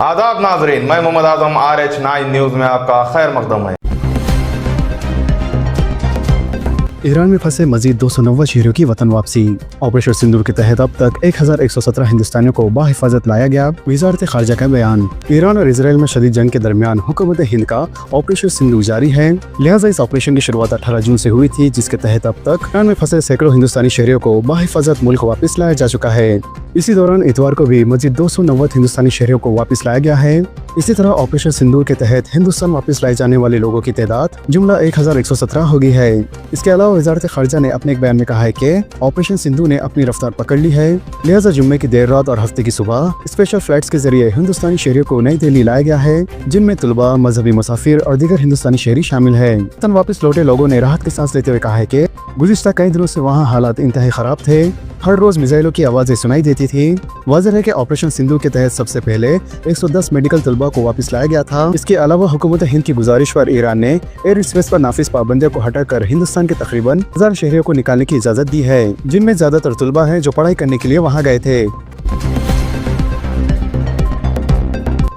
आदाब नाजरीन, मैं मोहम्मद आजम RH9 न्यूज़ में आपका खैर मकदम है। ईरान में फंसे मजीद 290 शहरियों की वतन वापसी। ऑपरेशन सिंदूर के तहत अब तक 1117 हिंदुस्तानियों को बाहिफाजत लाया गया। वजारत खारजा का बयान। ईरान और इसराइल में शदीद जंग के दरमियान हुकूमत हिंद का ऑपरेशन सिंदूर जारी है, लिहाजा इस ऑपरेशन की शुरुआत 18 जून से हुई थी, जिसके तहत अब तक ईरान में फंसे सैकड़ों हिंदुस्तानी शहरियों को बाहिफाजत मुल्क वापस लाया जा चुका है। इसी दौरान इतवार को भी मजीद 290 हिंदुस्तानी शहरियों को वापस लाया गया है। इसी तरह ऑपरेशन सिंदूर के तहत हिंदुस्तान वापस लाए जाने वाले लोगों की तादाद जुमला 1117 हो गई है। इसके अलावा वजारत खारजा ने अपने एक बयान में कहा है कि ऑपरेशन सिंधु ने अपनी रफ्तार पकड़ ली है, लिहाजा जुम्मे की देर रात और हफ्ते की सुबह स्पेशल फ्लाइट्स के जरिए हिंदुस्तानी शहरियों को नई दिल्ली लाया गया है, जिनमें तुलबा, मजहबी मुसाफिर और दीगर हिंदुस्तानी शहरी शामिल है। वतन वापस लौटे लोगों ने राहत की सांस लेते हुए कहा है कि गुज़िश्ता कई दिनों से वहाँ हालात इंतहाई खराब थे, हर रोज मिसाइलों की आवाजें सुनाई देती थी। वाज़ेह है कि ऑपरेशन सिंधु के तहत सबसे पहले 110 मेडिकल तलबा को वापस लाया गया था। इसके अलावा हुकूमत हिंद की गुजारिश पर ईरान ने एयर स्पेस पर नाफिज पाबंदियों को हटाकर हिंदुस्तान के तकरीबन 1000 शहरियों को निकालने की इजाजत दी है, जिनमें ज्यादातर तलबा हैं जो पढ़ाई करने के लिए वहाँ गए थे।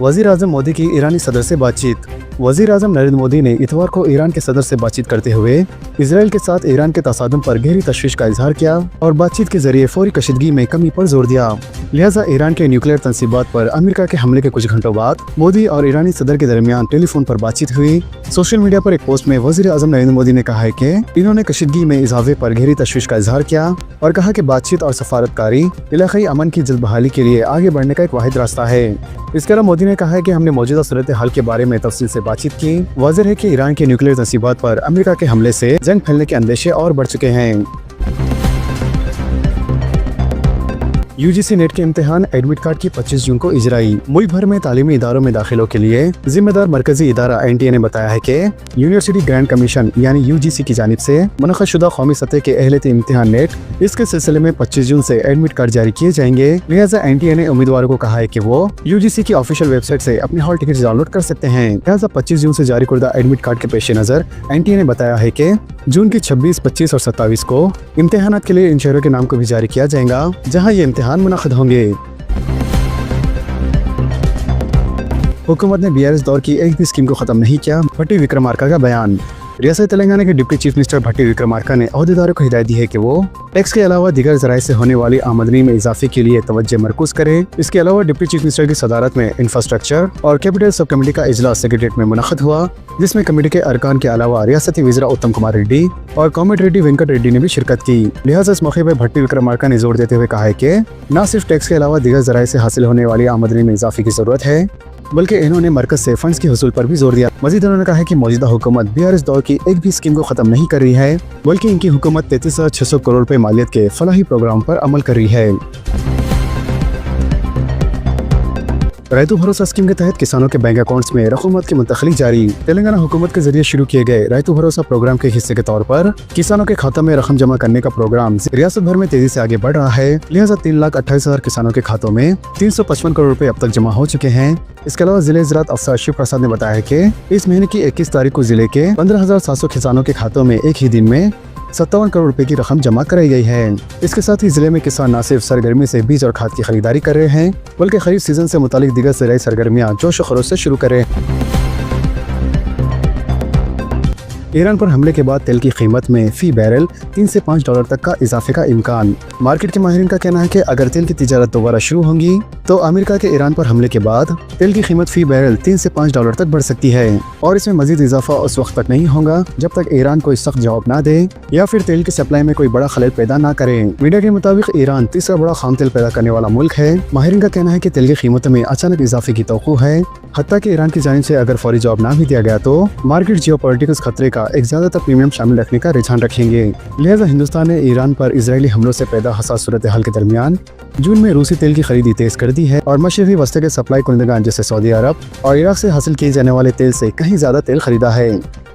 वज़ीर आज़म मोदी की ईरानी सदर से बातचीत। वज़ीर आज़म नरेंद्र मोदी ने इतवार को ईरान के सदर से बातचीत करते हुए इसराइल के साथ ईरान के तसादुम पर गहरी तशवीश का इजहार किया और बातचीत के जरिए फौरी कशीदगी में कमी पर जोर दिया। लिहाजा ईरान के न्यूक्लियर तंसीबात पर अमेरिका के हमले के कुछ घंटों बाद मोदी और ईरानी सदर के दरमियान टेलीफोन पर बातचीत हुई। सोशल मीडिया पर एक पोस्ट में वज़ीर आज़म नरेंद्र मोदी ने कहा है कि इन्होंने कशीदगी में इजाफे पर गहरी तशवीश का इजहार किया और कहा कि बातचीत और सफारतकारी इलाकाई अमन की जल्द बहाली के लिए आगे बढ़ने का एक वाहिद रास्ता है। इसके अलावा मोदी ने कहा है कि हमने मौजूदा सूरत हाल के बारे में तफसील से बातचीत की। वाज़ेह है कि ईरान के न्यूक्लियर तंसीबात पर अमेरिका के हमले से जंग फैलने के अंदेशे और बढ़ चुके हैं। UGC नेट के इम्तिहान एडमिट कार्ड की 25 जून को इजराई। मुल्क भर में तालीमी इदारों में दाखिलों के लिए जिम्मेदार मरकजी इदारा NTA ने बताया है कि यूनिवर्सिटी ग्रांट कमीशन यानी UGC की जानिब से मुनक़द शुदा कौमी सतह के अहलियत इम्तिहान नेट इसके सिलसिले में 25 जून से एडमिट कार्ड जारी किए जाएंगे। लिहाजा NTA ने उम्मीदवारों को कहा है कि वो UGC की ऑफिशियल वेबसाइट से अपने हॉल टिकट डाउनलोड कर सकते हैं। लिहाजा 25 जून से जारी करदा एडमिट कार्ड के पेश नज़र NTA ने बताया है कि जून की 26, 25 और 27 को इम्तिहानात के लिए इन शहरों के नाम को भी जारी किया जाएगा जहाँ ये इम्तिहान मुनक़द होंगे। हुकूमत ने BRS दौर की एक भी स्कीम को खत्म नहीं किया, भट्टी विक्रमार्का का बयान। रियासत तेलंगाना के डिप्टी चीफ मिनिस्टर भट्टी विक्रमार्का ने अहदेदारों को हिदायत दी है कि वो टैक्स के अलावा दीगर जराए से होने वाली आमदनी में इजाफे के लिए तवज्जो मरकूज करें। इसके अलावा डिप्टी चीफ मिनिस्टर की सदारत में इंफ्रास्ट्रक्चर और कैपिटल सब कमेटी का इजलास सेक्रेटरीट में मुनक़द हुआ, जिसमें कमेटी के अरकान के अलावा रियासती वज़ीर उत्तम कुमार रेड्डी और कोमटिरेड्डी वेंकट रेड्डी ने भी शिरकत की। लिहाजा इस मौके पर भट्टी विक्रमार्का ने जोर देते हुए कहा है कि न सिर्फ टैक्स के अलावा दीगर जराए से हासिल होने वाली आमदनी में इजाफे की जरूरत है, बल्कि इन्होंने मरकज से फंड्स की हसूल पर भी जोर दिया। मजीद उन्होंने कहा है कि मौजूदा हुकूमत BRS दौर की एक भी स्कीम को खत्म नहीं कर रही है, बल्कि इनकी हुकूमत 33,600 करोड़ रुपए मालियत के फलाही प्रोग्राम पर अमल कर रही है। रैतु भरोसा स्कीम के तहत किसानों के बैंक अकाउंट्स में रकूमत की मुंतकली जारी। तेलंगाना हुकूमत के जरिए शुरू किए गए रैतु भरोसा प्रोग्राम के हिस्से के तौर पर किसानों के खातों में रकम जमा करने का प्रोग्राम रियासत भर में तेजी से आगे बढ़ रहा है। लिहाजा 3,28,000 किसानों के खातों में 355 करोड़ रुपए अब तक जमा हो चुके हैं। इसके अलावा जिले ज़राअत अफसर शिव प्रसाद ने बताया कि इस महीने की 21 तारीख को जिले के 15,700 किसानों के खातों में एक ही दिन में 57 करोड़ रुपए की रकम जमा कराई गई है। इसके साथ ही जिले में किसान न सिर्फ सरगर्मी से बीज और खाद की खरीदारी कर रहे हैं, बल्कि खरीफ सीजन से मुतालिक दीगर ज़राई सरगर्मियाँ जोश व खरोश से शुरू कर रहे हैं। ईरान पर हमले के बाद तेल की कीमत में फी बैरल 3 से 5 डॉलर तक का इजाफे का इम्कान। मार्केट के माहिरीन का कहना है कि अगर तेल की तिजारत दोबारा शुरू होंगी तो अमेरिका के ईरान पर हमले के बाद तेल की कीमत फी बैरल 3 से 5 डॉलर तक बढ़ सकती है और इसमें मजीद इजाफा उस वक्त तक नहीं होगा जब तक ईरान कोई सख्त जवाब ना दे या फिर तेल की सप्लाई में कोई बड़ा खलल पैदा ना करे। मीडिया के मुताबिक ईरान तीसरा बड़ा खाम तेल पैदा करने वाला मुल्क है। माहिरीन का कहना है कि तेल की कीमतों में अचानक इजाफे की तवक्को है, हत्ता कि ईरान की जानिब से अगर फौरी जवाब ना भी दिया गया तो मार्केट जियोपॉलिटिकल खतरे का एक ज्यादातर प्रीमियम शामिल रखने का रुझान रखेंगे। लिहाजा हिंदुस्तान ने ईरान पर इजरायली हमलों से पैदा हसास सूरत हाल के दरमियान जून में रूसी तेल की खरीदी तेज कर दी है और मशरक़ी वस्ती के सप्लाई कुंदगान जैसे सऊदी अरब और इराक से हासिल किए जाने वाले तेल से कहीं ज्यादा तेल खरीदा है।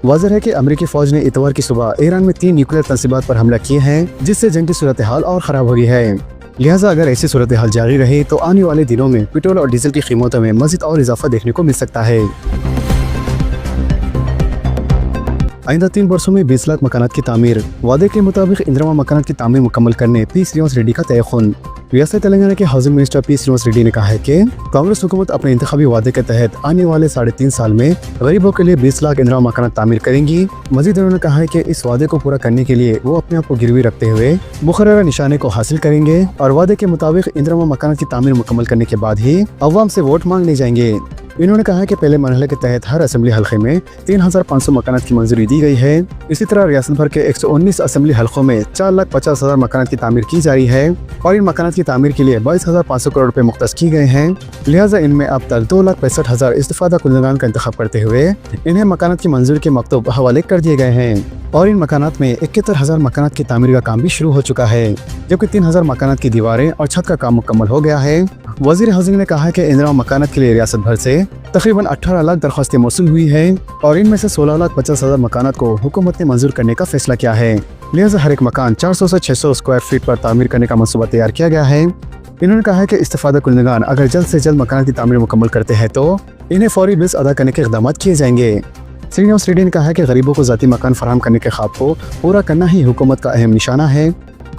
वाज़ेह है कि अमेरिकी फौज ने इतवार की सुबह ईरान में 3 न्यूक्लियर तंसीबात पर हमला किए हैं, जिससे जंग की सूरत हाल और खराब हो गई है। लिहाजा अगर ऐसी सूरत हाल जारी रहे तो आने वाले दिनों में पेट्रोल और डीजल की कीमतों में मज़ीद और इजाफा देखने को मिल सकता है। आइंदा 3 वर्षों में 20 लाख मकानात की तामीर। वादे के मुताबिक इंदिरा मकानात की तामीर मुकम्मल करने 30 रियाज रेड्डी का तयख्खुन। रियासत तेलंगाना के housing minister P Srinivas Reddy ने कहा है कि कांग्रेस हुकूमत अपने इंतखाबी वादे के तहत आने वाले 3.5 साल में गरीबों के लिए 20 लाख इंदिरा मकान तामीर करेंगी। मजीद उन्होंने कहा है कि इस वादे को पूरा करने के लिए वो अपने आप को गिरवी रखते हुए मुकर्ररा निशाने को हासिल करेंगे और वादे के मुताबिक इंदिरा मकान की तामीर मुकम्मल करने के बाद ही अवाम से वोट मांग ले जाएंगे। इन्होंने कहा कि पहले मरहले के तहत हर असेंबली हल्के में 3,500 मकानात की मंजूरी दी गई है। इसी तरह रियासत भर के 119 असेंबली हल्कों में 4,50,000 मकानात की तामीर की जा रही है और इन मकानात की तामीर के लिए 22,500 करोड़ रुपए मुख्तस की गए हैं। लिहाजा इनमें अब तक 2,65,000 इस्तिफादा कुंदगान का इंतखाब करते हुए इन्हें मकानात की मंजूरी के मकतूब हवाले कर दिए गए हैं और इन मकानात में 71,000 मकानात की तामीर का काम भी शुरू हो चुका है, जबकि 3,000 मकानात की दीवारें और छत का काम मुकम्मल हो गया है। वजीर हाउसिंग ने कहा कि इंदिरा मकानात के लिए रियासत भर से तकरीबन 18 लाख दरख्वास्तें मौसूल हुई है और इनमें से 16,50,000 मकानात को हुकूमत ने मंजूर करने का फैसला किया है। लिहाजा हर एक मकान 400 से 600 स्क्वायर फीट पर तामीर करने का मनसूबा तैयार किया गया है। इन्होंने कहा है कि इस्तिफादा कुंदगान अगर जल्द से जल्द मकान की तामीर मुकम्मल करते हैं तो इन्हें फौरी बिल्स अदा करने के इक़दाम किए जाएंगे। श्रीनिवास रेड्डी ने कहा है कि गरीबों को ज़ाती मकान फराहम करने के ख्वाब को पूरा करना ही हुकूमत का अहम निशाना है।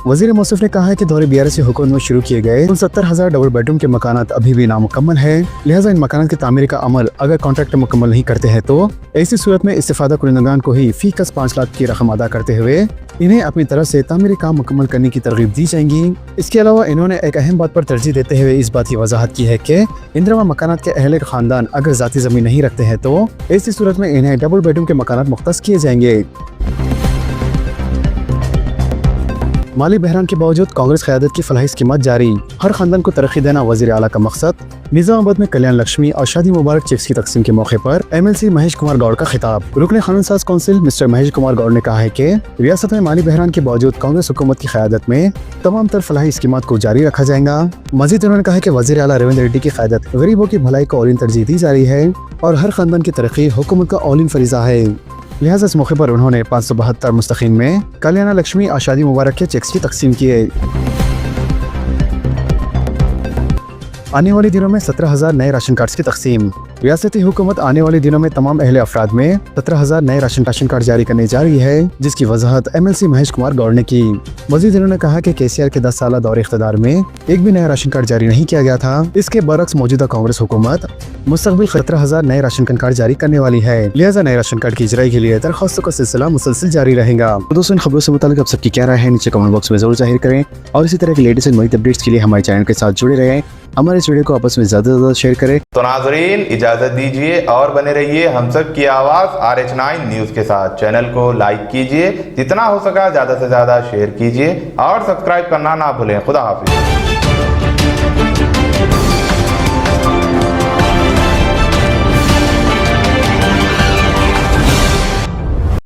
वजीर मौसूफ ने कहा है कि दौरे BRS से हुकूमत में शुरू किए गए 69,000 डबल बेडरूम के मकानात अभी भी नामुकम्मल है। लिहाजा इन मकानात की तामीर का अमल अगर कॉन्ट्रैक्टर मुकम्मल नहीं करते हैं तो ऐसी सूरत में इस्तिफादा कुंदगान को ही फी कस 5 लाख की रकम अदा करते हुए इन्हें अपनी तरफ से तामीरी काम मुकम्मल करने की तरगीब दी जाएंगी। इसके अलावा इन्होंने एक अहम बात पर तरजीह देते हुए इस बात की वजाहत की है कि इंदिरा मकानात के अहले खानदान अगर ज़ाती ज़मीन नहीं रखते हैं तो ऐसी सूरत में इन्हें डबल बेडरूम के मकानात मुख्तस किए जाएंगे। माली बहरान के बावजूद कांग्रेस क़यादत की फलाही स्कीमत जारी, हर खानदान को तरक्की देना वज़ीर आला का मकसद। निज़ामाबाद में कल्याण लक्ष्मी और शादी मुबारक चेक्स की तकसीम के मौके पर MLC महेश कुमार गौड़ का खिताब। रुकन कानून साज कौंसिल मिस्टर महेश कुमार गौड़ ने कहा है कि रियासत में माली बहरान के बावजूद कांग्रेस हुकूमत की क़यादत में तमाम तर फलाही स्कीमत को जारी रखा जाएगा। मजीद उन्होंने कहा कि वज़ीर आला रेवंत रेड्डी की क़यादत गरीबों की भलाई को औलीन तरजीह दी जा रही है और हर खानदान की तरक्की हुकूमत का औलीन फरीज़ा है। लिहाजा इस मौके पर उन्होंने 572 मुस्तकीन में कल्याण लक्ष्मी और शादी मुबारक के चेक्स की तकसीम किए। आने वाले दिनों में 17,000 नए राशन कार्ड्स की तकसीम। रियासती हुकूमत आने वाले दिनों में तमाम अहले अफराद में 17,000 नए राशन कार्ड जारी करने जा रही है, जिसकी वजाहत MLC महेश कुमार गौड़ ने की। मजीद उन्होंने कहा कि KCR के 10 साल दौरे इख्तिदार में एक भी नया राशन कार्ड जारी नहीं किया गया था। इसके बरक्स मौजूदा कांग्रेस हुकूमत मुस्तकबिल 17,000 नए राशन कार्ड जारी करने वाली है। लिहाजा नए राशन कार्ड की इजराई के लिए दरख्वास्तों का सिलसिला मुसलसल जारी रहेगा। तो दोस्तों, इन खबरों से मुताल्लिक आप सबकी क्या राय है नीचे कमेंट बॉक्स में जरूर जाहिर करें और इसी तरह की लेटेस्ट एंड मज़ीद अपडेट्स के लिए हमारे चैनल के साथ जुड़े रहें। हमारे इस वीडियो को आपस में ज़्यादा से ज़्यादा शेयर करें। तो नाजरीन, इजाजत दीजिए और बने रहिए हम सब की आवाज़ RH9 न्यूज़ के साथ। चैनल को लाइक कीजिए, जितना हो सका ज़्यादा से ज़्यादा शेयर कीजिए और सब्सक्राइब करना ना भूलें। खुदा हाफिज़।